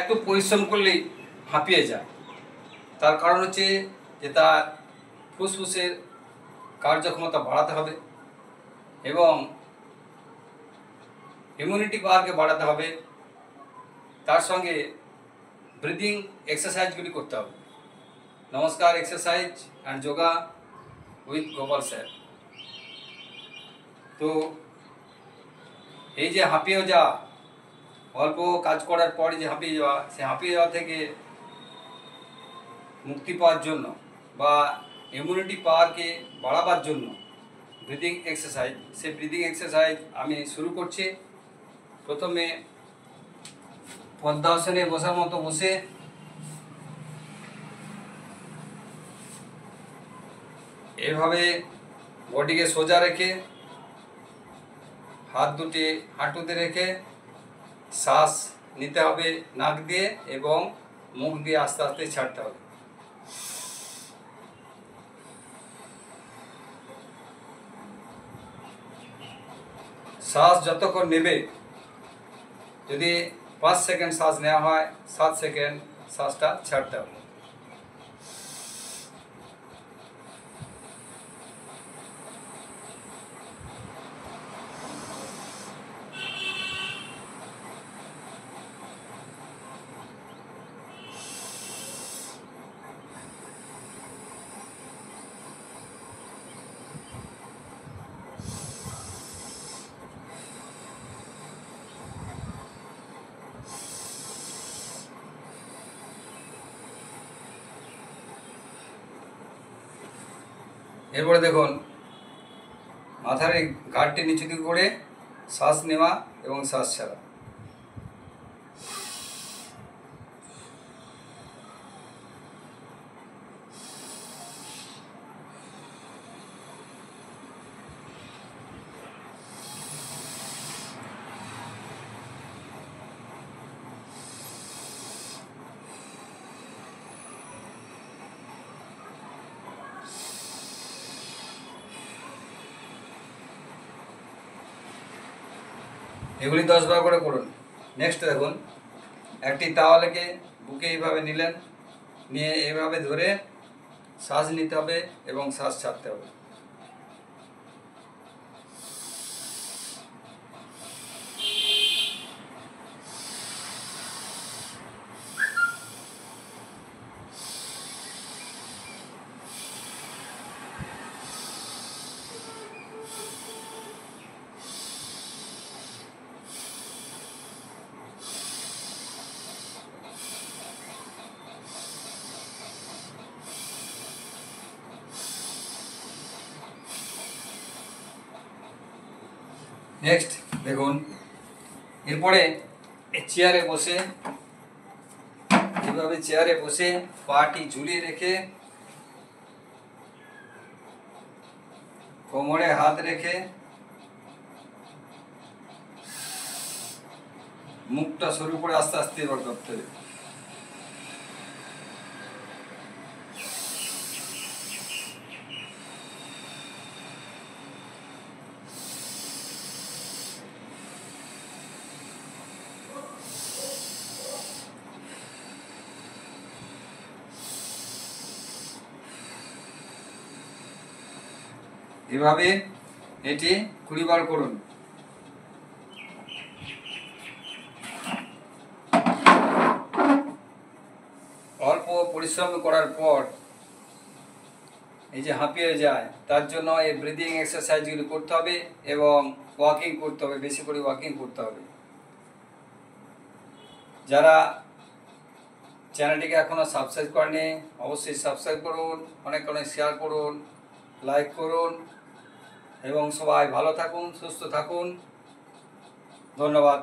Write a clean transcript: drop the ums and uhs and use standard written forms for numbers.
একটু পরিশ্রম করলেই হাঁপিয়ে যায়। তার কারণ হচ্ছে যে তার ফুসফুসের কার্যক্ষমতা বাড়াতে হবে এবং ইমিউনিটি পাওয়ারকে বাড়াতে হবে। তার সঙ্গে ব্রিদিং এক্সারসাইজগুলি করতে হবে। নমস্কার exercise and yoga with Gopal sir. তো এই যে হাঁপিয়ে যাওয়া, অল্প কাজ করার পরে যে হাঁপিয়ে যাওয়া, সে হাঁপিয়ে যাওয়া থেকে মুক্তি পাওয়ার জন্য বা ইমিউনিটি পাওয়ারকে বাড়াবার জন্য ব্রিদিং এক্সারসাইজ, সেই ব্রিদিং এক্সারসাইজ আমি শুরু করছি। প্রথমে পদ্মাসনে বসার মতো বসে এভাবে বডিকে সোজা রেখে হাত দুটি হাঁটুতে রেখে শ্বাস নিতে হবে নাক দিয়ে এবং মুখ দিয়ে আস্তে আস্তে ছাড়তে হবে। শ্বাস যতক্ষণ নেবে, যদি 5 সেকেন্ড শ্বাস নেওয়া হয়, 7 সেকেন্ড শ্বাসটা ছাড়তে হবে। এরপরে দেখুন, মাথার এই গাঁটটি নিচু দিকে করে শ্বাস নেওয়া এবং শ্বাস ছাড়া। এগুলি 10 বার করে করুন। নেক্সট দেখুন, একটি তাওয়ালকে বুকে এইভাবে নিলেন, নিয়ে এইভাবে ধরে শ্বাস নিতে হবে এবং শ্বাস ছাড়তে হবে। নেক্সট দেখুন, এরপরে চেয়ারে বসে এভাবে চেয়ারে বসে পাটি ঝুলিয়ে রেখে কোমরে হাত রেখে মুখটা সরু করে আস্তে আস্তে এবার করতে হবে। এভাবে এটি 20 বার করুন। অল্প পরিশ্রম করার পর এই যে হাঁপিয়ে যায়, তার জন্য এই ব্রিদিং এক্সারসাইজগুলি করতে হবে এবং ওয়াকিং করতে হবে, বেশি করে ওয়াকিং করতে হবে। যারা চ্যানেলটিকে এখনও সাবস্ক্রাইব করেনি, অবশ্যই সাবস্ক্রাইব করুন, অনেক অনেক শেয়ার করুন, লাইক করুন এবং সবাই ভালো থাকুন, সুস্থ থাকুন। ধন্যবাদ।